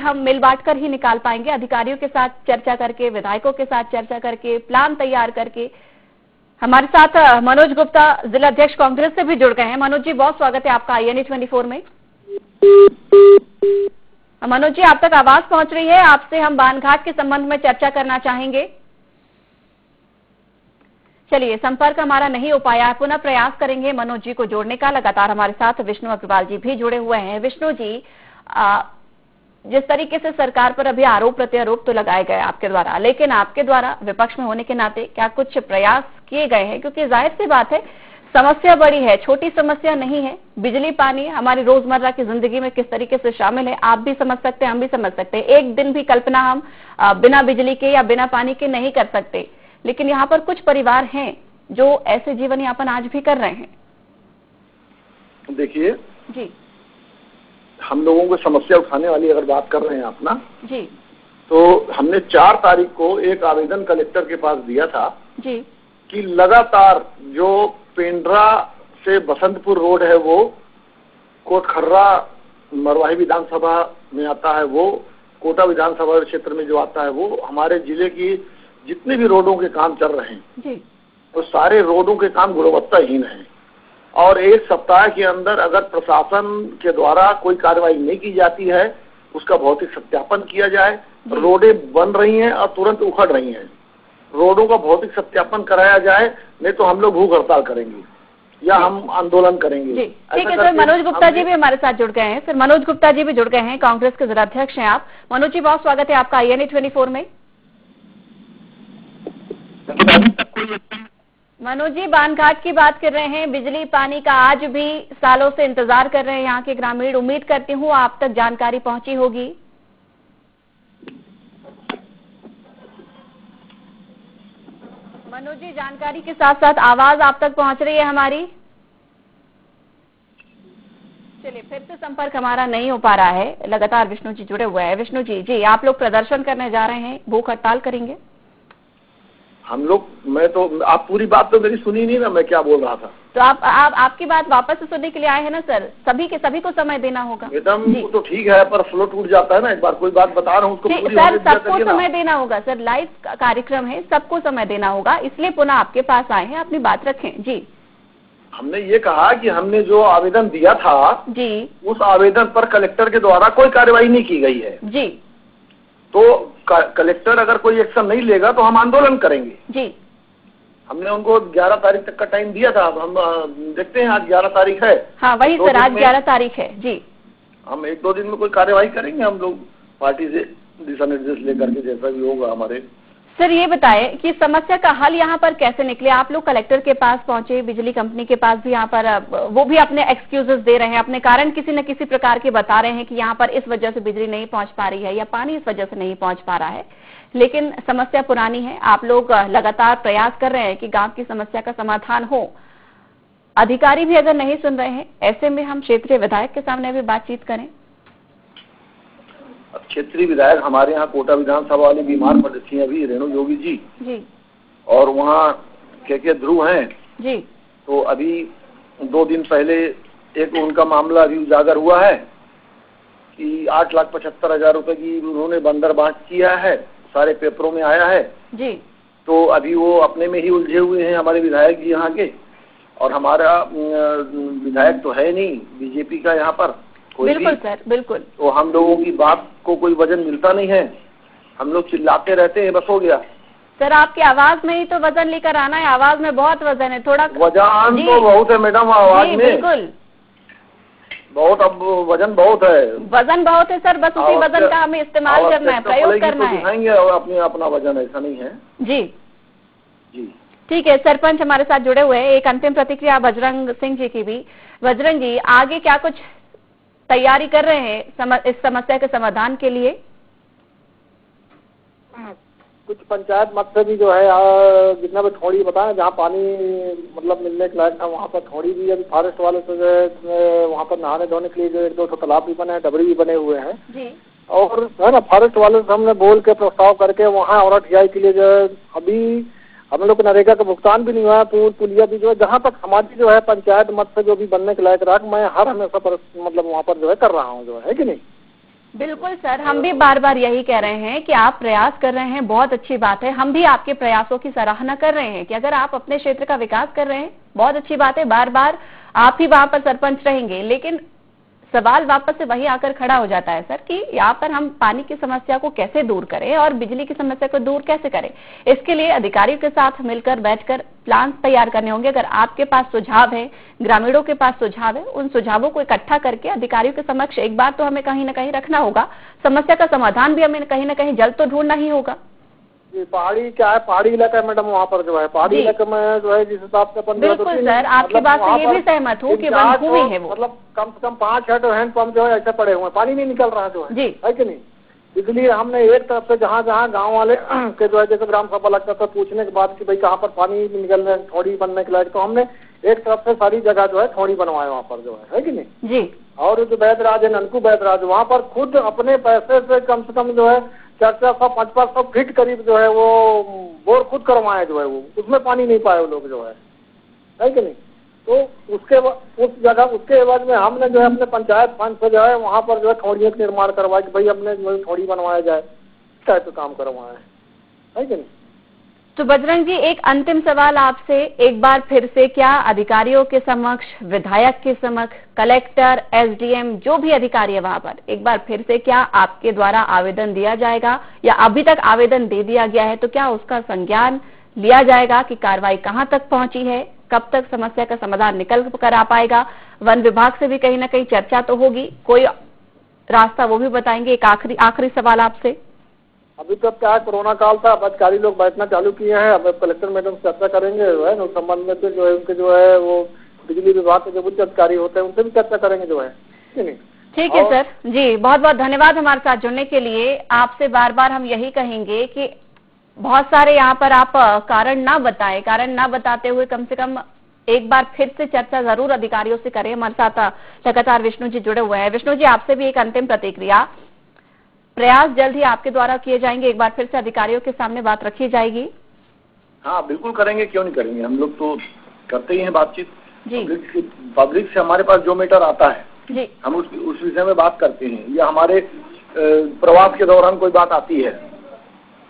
हम मिल बांट कर ही निकाल पाएंगे, अधिकारियों के साथ चर्चा करके, विधायकों के साथ चर्चा करके, प्लान तैयार करके। हमारे साथ मनोज गुप्ता, जिला अध्यक्ष कांग्रेस से भी जुड़ गए हैं। मनोज जी, बहुत स्वागत है आपका INA 24 में। मनोज जी, आप तक आवाज पहुंच रही है, आपसे हम बानघाट के संबंध में चर्चा करना चाहेंगे। चलिए, संपर्क हमारा नहीं हो पाया, पुनः प्रयास करेंगे मनोज जी को जोड़ने का। लगातार हमारे साथ विष्णु अग्रवाल जी भी जुड़े हुए हैं। विष्णु जी, जिस तरीके से सरकार पर अभी आरोप प्रत्यारोप तो लगाए गए आपके द्वारा, लेकिन आपके द्वारा विपक्ष में होने के नाते क्या कुछ प्रयास किए गए हैं? क्योंकि जाहिर सी बात है, समस्या बड़ी है, छोटी समस्या नहीं है। बिजली पानी हमारी रोजमर्रा की जिंदगी में किस तरीके से शामिल है, आप भी समझ सकते हैं, हम भी समझ सकते हैं। एक दिन भी कल्पना हम बिना बिजली के या बिना पानी के नहीं कर सकते, लेकिन यहाँ पर कुछ परिवार हैं जो ऐसे जीवन यापन आज भी कर रहे हैं। देखिए जी, हम लोगों को समस्या उठाने वाली अगर बात कर रहे हैं आप ना जी, तो हमने 4 तारीख को एक आवेदन कलेक्टर के पास दिया था जी, कि लगातार जो पेंड्रा से बसंतपुर रोड है वो कोटखर्रा मरवाही विधानसभा में आता है, वो कोटा विधानसभा क्षेत्र में जो आता है, वो हमारे जिले की जितने भी रोडों के काम चल रहे हैं जी, तो सारे रोडों के काम गुणवत्ताहीन हैं। और एक सप्ताह के अंदर अगर प्रशासन के द्वारा कोई कार्रवाई नहीं की जाती है, उसका भौतिक सत्यापन किया जाए। रोडें बन रही हैं और तुरंत उखड़ रही हैं, रोडों का भौतिक सत्यापन कराया जाए, नहीं तो हम लोग भूख हड़ताल करेंगे या हम आंदोलन करेंगे। ठीक है सर, मनोज गुप्ता जी भी हमारे साथ जुड़ गए हैं। सर, मनोज गुप्ता जी भी जुड़ गए हैं, कांग्रेस के जिला अध्यक्ष हैं आप। मनोज जी, बहुत स्वागत है आपका INA 24 में। मनोज जी, बानघाट की बात कर रहे हैं, बिजली पानी का आज भी सालों से इंतजार कर रहे हैं यहाँ के ग्रामीण। उम्मीद करती हूँ आप तक जानकारी पहुंची होगी। मनोज जी, जानकारी के साथ साथ आवाज आप तक पहुंच रही है हमारी? चलिए, फिर से संपर्क हमारा नहीं हो पा रहा है। लगातार विष्णु जी जुड़े हुए हैं। विष्णु जी, जी, आप लोग प्रदर्शन करने जा रहे हैं, भूख हड़ताल करेंगे? हम लोग, मैं तो, आप पूरी बात तो मेरी सुनी नहीं ना, मैं क्या बोल रहा था। तो आपकी बात वापस से सुनने के लिए आए हैं ना सर? सभी को समय देना होगा मैडम। वो तो ठीक है, पर फ्लो टूट जाता है ना, एक बार कोई बात बता रहा हूँ उसको पूरी सर, सबको समय देना होगा सर, लाइव कार्यक्रम है, सबको समय देना होगा, इसलिए पुनः आपके पास आए हैं, अपनी बात रखें। जी, हमने ये कहा कि हमने जो आवेदन दिया था जी, उस आवेदन पर कलेक्टर के द्वारा कोई कार्रवाई नहीं की गई है जी, तो कलेक्टर अगर कोई एक्शन नहीं लेगा तो हम आंदोलन करेंगे। जी, हमने उनको 11 तारीख तक का टाइम दिया था। अब हम देखते हैं, आज 11 तारीख है। हाँ वही सर, आज 11 तारीख है। जी, हम 1-2 दिन में कोई कार्रवाई करेंगे, हम लोग पार्टी से दिशा निर्देश लेकर के, जैसा भी होगा हमारे। सर, ये बताएं कि समस्या का हल यहाँ पर कैसे निकले? आप लोग कलेक्टर के पास पहुंचे, बिजली कंपनी के पास भी यहाँ पर वो भी अपने एक्सक्यूजेस दे रहे हैं, अपने कारण किसी न किसी प्रकार के बता रहे हैं कि यहाँ पर इस वजह से बिजली नहीं पहुंच पा रही है या पानी इस वजह से नहीं पहुंच पा रहा है, लेकिन समस्या पुरानी है। आप लोग लगातार प्रयास कर रहे हैं कि गांव की समस्या का समाधान हो। अधिकारी भी अगर नहीं सुन रहे हैं, ऐसे में हम क्षेत्रीय विधायक के सामने भी बातचीत करें। अब क्षेत्रीय विधायक हमारे यहाँ कोटा विधानसभा वाली बीमार पड़ रही है अभी, रेणु योगी जी, और वहाँ के ध्रुव हैं जी। तो अभी 2 दिन पहले एक उनका मामला अभी उजागर हुआ है कि 8,75,000 रुपए की उन्होंने बंदर बांट किया है, सारे पेपरों में आया है जी। तो अभी वो अपने में ही उलझे हुए हैं हमारे विधायक जी यहाँ के, और हमारा विधायक तो है नहीं बीजेपी का यहाँ पर कोई। बिल्कुल सर, बिल्कुल। तो हम लोगों की बात को कोई वजन मिलता नहीं है, हम लोग चिल्लाते रहते हैं, बस हो गया। सर, आपकी आवाज में ही तो वजन लेकर आना है, आवाज में बहुत वजन है, थोड़ा वजन तो बहुत है मैडम आवाज में। बिल्कुल, बहुत, अब वजन बहुत है। वजन बहुत है सर, बस उसी वजन का हमें इस्तेमाल करना है, प्रयोग करना है। दिखाएंगे और अपना वजन, ऐसा नहीं है। जी जी, ठीक है। सरपंच हमारे साथ जुड़े हुए हैं, एक अंतिम प्रतिक्रिया बजरंग सिंह जी की भी। बजरंग जी, आगे क्या कुछ तैयारी कर रहे हैं इस समस्या के समाधान के लिए? कुछ पंचायत मत से भी जो है जितना भी थोड़ी बताएं, जहाँ पानी मतलब मिलने के लायक था वहाँ पर थोड़ी भी, अभी फॉरेस्ट वाले से जो है वहाँ पर नहाने धोने के लिए जो 1-2 तालाब भी बने हैं, डबरी भी बने हुए हैं जी। और है ना, फॉरेस्ट वाले से हमने बोल के प्रस्ताव करके वहाँ और टीआई के लिए जो है अभी हम लोग नरेगा का भुगतान भी नहीं हुआ है, पुलिया भी जो है, जहाँ तक हमारी जो है पंचायत मत से जो भी बनने के लायक रहा, मैं हर हमेशा पर मतलब वहाँ पर जो है कर रहा हूँ, जो है कि नहीं। बिल्कुल सर, हम भी बार बार यही कह रहे हैं कि आप प्रयास कर रहे हैं, बहुत अच्छी बात है। हम भी आपके प्रयासों की सराहना कर रहे हैं कि अगर आप अपने क्षेत्र का विकास कर रहे हैं, बहुत अच्छी बात है। बार बार आप ही वहां पर सरपंच रहेंगे, लेकिन सवाल वापस से वही आकर खड़ा हो जाता है सर कि यहाँ पर हम पानी की समस्या को कैसे दूर करें और बिजली की समस्या को दूर कैसे करें। इसके लिए अधिकारियों के साथ मिलकर बैठकर प्लान तैयार करने होंगे। अगर आपके पास सुझाव है, ग्रामीणों के पास सुझाव है, उन सुझावों को इकट्ठा करके अधिकारियों के समक्ष एक बार तो हमें कहीं ना कहीं रखना होगा। समस्या का समाधान भी हमें कहीं ना कहीं जल्द तो ढूंढना ही होगा। पहाड़ी क्या है, पहाड़ी इलाका है मैडम, वहाँ पर जो है पहाड़ी इलाके में जो है जिस हिसाब से अपन बिल्कुल सर, आपकी बात से ये भी सहमत हूँ कि वन भूमि है वो, मतलब कम से कम 5-6 हैंडपंप जो है ऐसे पड़े हुए हैं, पानी नहीं निकल रहा जो है कि नहीं। इसलिए हमने एक तरफ से जहाँ जहाँ गाँव वाले के जो है जैसे ग्राम सभा लगता था पूछने के बाद कि भाई कहाँ पर पानी निकलने थोड़ी बनने के लायक, तो हमने एक तरफ से सारी जगह जो है थोड़ी बनवाए वहाँ पर जो है कि नहीं जी। और जो वैद्यराज है, ननकू वैद्यराज, वहाँ पर खुद अपने पैसे से कम से कम जो है 400-500 फीट करीब जो है वो बोर खुद करवाए जो है वो, उसमें पानी नहीं पाए वो लोग जो है कि नहीं। तो उस जगह उसके एवज में हमने जो है अपने पंचायत फंड से जो है वहाँ पर जो है थोड़ियों का निर्माण करवाया कि भाई अपने जो है थोड़ी बनवाया जाए, क्या तो काम करवाए है कि नहीं। तो बजरंग जी, एक अंतिम सवाल आपसे एक बार फिर से, क्या अधिकारियों के समक्ष, विधायक के समक्ष, कलेक्टर, एसडीएम जो भी अधिकारी है वहां पर, एक बार फिर से क्या आपके द्वारा आवेदन दिया जाएगा या अभी तक आवेदन दे दिया गया है तो क्या उसका संज्ञान लिया जाएगा कि कार्रवाई कहां तक पहुंची है, कब तक समस्या का समाधान निकल कर आ पाएगा? वन विभाग से भी कहीं ना कहीं चर्चा तो होगी, कोई रास्ता वो भी बताएंगे। एक आखिरी सवाल आपसे, अभी तक क्या है, कोरोना काल था, अब अधिकारी लोग बैठना चालू किए हैं, अब कलेक्टर मैडम से चर्चा करेंगे जो है उस संबंध में, जो है उनके जो है वो बिजली विभाग के जो उच्च अधिकारी होते हैं उनसे भी चर्चा करेंगे जो है, ठीक है सर जी। बहुत बहुत धन्यवाद हमारे साथ जुड़ने के लिए। आपसे बार बार हम यही कहेंगे कि बहुत सारे यहाँ पर आप कारण ना बताएं, कारण ना बताते हुए कम से कम एक बार फिर से चर्चा जरूर अधिकारियों से करें। हमारे साथ लगातार विष्णु जी जुड़े हुए हैं। विष्णु जी, आपसे भी एक अंतिम प्रतिक्रिया, प्रयास जल्द ही आपके द्वारा किए जाएंगे, एक बार फिर से अधिकारियों के सामने बात रखी जाएगी? हाँ बिल्कुल करेंगे, क्यों नहीं करेंगे, हम लोग तो करते ही हैं बातचीत जी। पब्लिक से हमारे पास जो मैटर आता है जी, हम उस विषय में बात करते हैं, या हमारे प्रवास के दौरान कोई बात आती है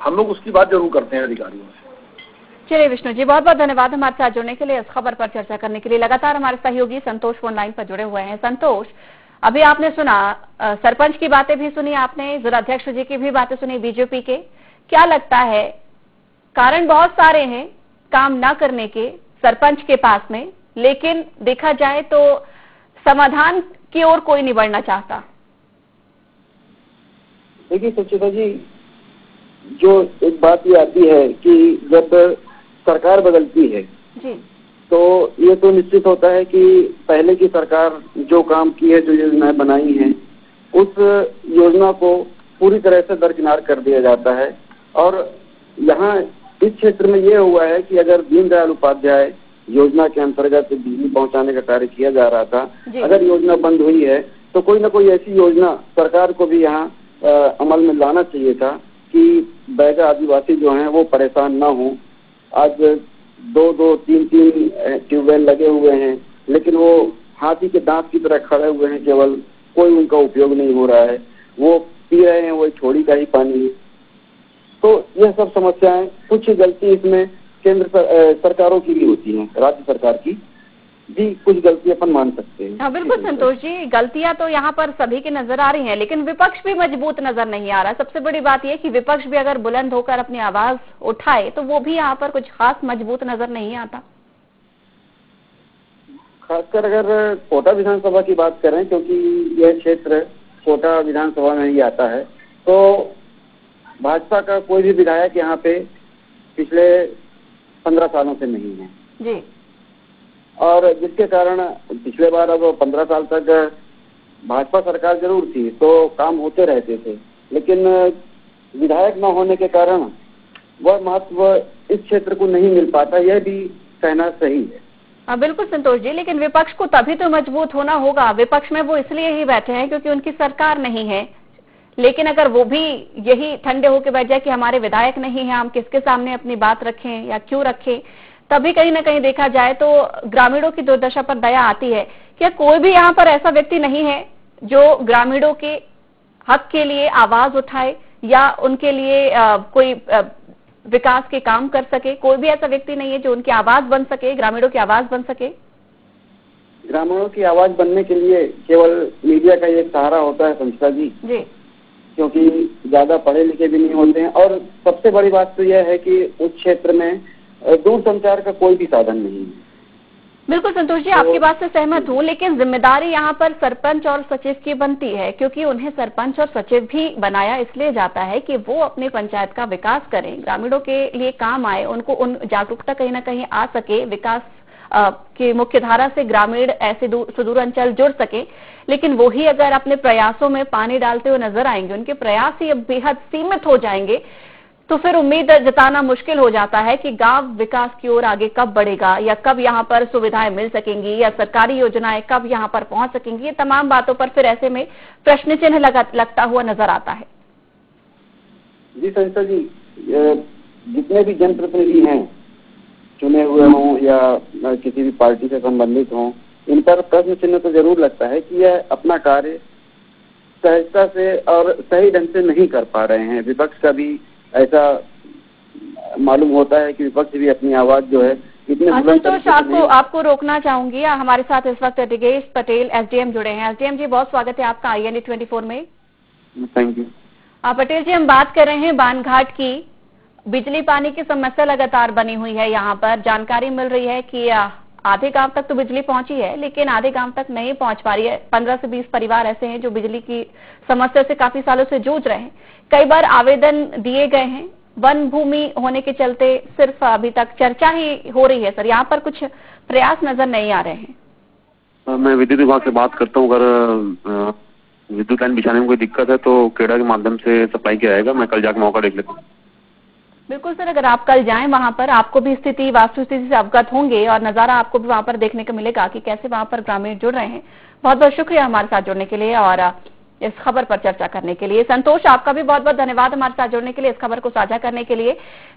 हम लोग उसकी बात जरूर करते हैं अधिकारियों से। चलिए विष्णु जी, बहुत बहुत धन्यवाद हमारे साथ जुड़ने के लिए, इस खबर पर चर्चा करने के लिए। लगातार हमारे सहयोगी संतोष फोन लाइन पर जुड़े हुए हैं। संतोष, अभी आपने सुना, सरपंच की बातें भी सुनी आपने, जिलाध्यक्ष जी की भी बातें सुनी बीजेपी के, क्या लगता है कारण बहुत सारे हैं काम ना करने के सरपंच के पास में, लेकिन देखा जाए तो समाधान की ओर कोई नहीं बढ़ना चाहता? देखिए सुचिता जी, जो एक बात ये आती है कि जब सरकार बदलती है जी, तो ये तो निश्चित होता है कि पहले की सरकार जो काम की है, जो योजनाएं बनाई हैं, उस योजना को पूरी तरह से दरकिनार कर दिया जाता है। और यहाँ इस क्षेत्र में ये हुआ है कि अगर दीनदयाल उपाध्याय योजना के अंतर्गत बिजली पहुंचाने का कार्य किया जा रहा था, अगर योजना बंद हुई है तो कोई ना कोई ऐसी योजना सरकार को भी यहाँ अमल में लाना चाहिए था कि बैगा आदिवासी जो हैं वो परेशान ना हो। आज 2-2, 3-3 ट्यूबवेल लगे हुए हैं, लेकिन वो हाथी के दांत की तरह खड़े हुए हैं, केवल कोई उनका उपयोग नहीं हो रहा है, वो पी रहे हैं वही छोड़ी का ही पानी। तो यह सब समस्याएं, कुछ गलती इसमें केंद्र सरकारों की भी होती है, राज्य सरकार की भी कुछ गलती अपन मान सकते हैं। हाँ बिल्कुल संतोष जी, गलतियां तो यहाँ पर सभी की नजर आ रही हैं, लेकिन विपक्ष भी मजबूत नजर नहीं आ रहा। सबसे बड़ी बात यह कि विपक्ष भी अगर बुलंद होकर अपनी आवाज उठाए तो वो भी यहाँ पर कुछ खास मजबूत नजर नहीं आता। खासकर अगर कोटा विधानसभा की बात करें, क्योंकि यह क्षेत्र कोटा विधानसभा में ही आता है, तो भाजपा का कोई भी विधायक यहाँ पे पिछले 15 सालों से नहीं है जी, और जिसके कारण पिछले बार अब 15 साल तक भाजपा सरकार जरूर थी तो काम होते रहते थे, लेकिन विधायक न होने के कारण वह महत्व इस क्षेत्र को नहीं मिल पाता, यह भी कहना सही है। हाँ बिल्कुल संतोष जी, लेकिन विपक्ष को तभी तो मजबूत होना होगा। विपक्ष में वो इसलिए ही बैठे हैं क्योंकि उनकी सरकार नहीं है, लेकिन अगर वो भी यही ठंडे होकर बैठ जाए कि हमारे विधायक नहीं है, हम किसके सामने अपनी बात रखें या क्यों रखें, तभी कहीं ना कहीं देखा जाए तो ग्रामीणों की दुर्दशा पर दया आती है। क्या कोई भी यहाँ पर ऐसा व्यक्ति नहीं है जो ग्रामीणों के हक के लिए आवाज उठाए या उनके लिए कोई विकास के काम कर सके? कोई भी ऐसा व्यक्ति नहीं है जो उनकी आवाज बन सके, ग्रामीणों की आवाज बन सके? ग्रामीणों की आवाज बनने के लिए केवल मीडिया का एक सहारा होता है संस्था जी, क्योंकि ज्यादा पढ़े लिखे भी नहीं होते हैं। और सबसे बड़ी बात तो यह है कि उस क्षेत्र में दूरसंचार का कोई भी साधन नहीं है। बिल्कुल संतोष जी, आपकी बात से सहमत हूँ, लेकिन जिम्मेदारी यहाँ पर सरपंच और सचिव की बनती है, क्योंकि उन्हें सरपंच और सचिव भी बनाया इसलिए जाता है कि वो अपनी पंचायत का विकास करें, ग्रामीणों के लिए काम आए, उनको उन जागरूकता कहीं ना कहीं आ सके, विकास की मुख्य धारा से ग्रामीण ऐसे सुदूर अंचल जुड़ सके। लेकिन वही अगर अपने प्रयासों में पानी डालते हुए नजर आएंगे, उनके प्रयास ही बेहद सीमित हो जाएंगे, तो फिर उम्मीद जताना मुश्किल हो जाता है कि गांव विकास की ओर आगे कब बढ़ेगा, या कब यहां पर सुविधाएं मिल सकेंगी, या सरकारी योजनाएं कब यहां पर पहुंच सकेंगी। ये तमाम बातों पर फिर ऐसे में प्रश्न चिन्ह लगता हुआ नजर आता है। जी संस्था जी, जितने भी जनप्रतिनिधि हैं, चुने हुए हों या किसी भी पार्टी से संबंधित हों, इन पर प्रश्न चिन्ह तो जरूर लगता है कि यह अपना कार्य सहजता से और सही ढंग से नहीं कर पा रहे हैं। विपक्ष का भी ऐसा मालूम होता है कि विपक्ष भी अपनी आवाज जो है इतने संतोष, आपको रोकना चाहूंगी। हमारे साथ इस वक्त ऋषिकेश पटेल एसडीएम जुड़े हैं। एसडीएम जी, बहुत स्वागत है आपका INA 24 में। Thank you. पटेल जी, हम बात कर रहे हैं बानघाट की। बिजली पानी की समस्या लगातार बनी हुई है। यहाँ पर जानकारी मिल रही है कि आधे गांव तक तो बिजली पहुंची है, लेकिन आधे गांव तक नहीं पहुंच पा रही है। 15 से 20 परिवार ऐसे हैं जो बिजली की समस्या से काफी सालों से जूझ रहे हैं। कई बार आवेदन दिए गए हैं, वन भूमि होने के चलते सिर्फ अभी तक चर्चा ही हो रही है। सर, यहाँ पर कुछ प्रयास नजर नहीं आ रहे हैं। मैं विद्युत विभाग से बात करता हूँ। अगर विद्युत लाइन बिछाने में कोई दिक्कत है तो केडा के माध्यम से सप्लाई किया जाएगा। मैं कल जाकर मौका देख लेता हूँ। बिल्कुल सर, अगर आप कल जाएं वहां पर, आपको भी स्थिति, वास्तु स्थिति से अवगत होंगे और नजारा आपको भी वहां पर देखने को मिलेगा कि कैसे वहां पर ग्रामीण जुड़ रहे हैं। बहुत बहुत शुक्रिया हमारे साथ जुड़ने के लिए और इस खबर पर चर्चा करने के लिए। संतोष, आपका भी बहुत बहुत धन्यवाद हमारे साथ जुड़ने के लिए, इस खबर को साझा करने के लिए।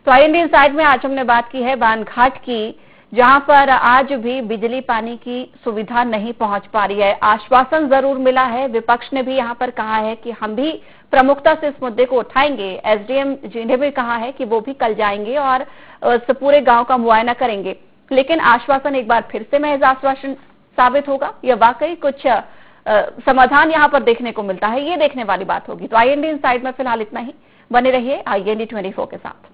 तो INA इनसाइड में आज हमने बात की है बानघाट की, जहां पर आज भी बिजली पानी की सुविधा नहीं पहुंच पा रही है। आश्वासन जरूर मिला है, विपक्ष ने भी यहां पर कहा है कि हम भी प्रमुखता से इस मुद्दे को उठाएंगे। एसडीएम जी ने भी कहा है कि वो भी कल जाएंगे और इस पूरे गांव का मुआयना करेंगे। लेकिन आश्वासन एक बार फिर से महज आश्वासन साबित होगा या वाकई कुछ समाधान यहां पर देखने को मिलता है, ये देखने वाली बात होगी। तो INA इनसाइड में फिलहाल इतना ही। बने रहिए INA 24 के साथ।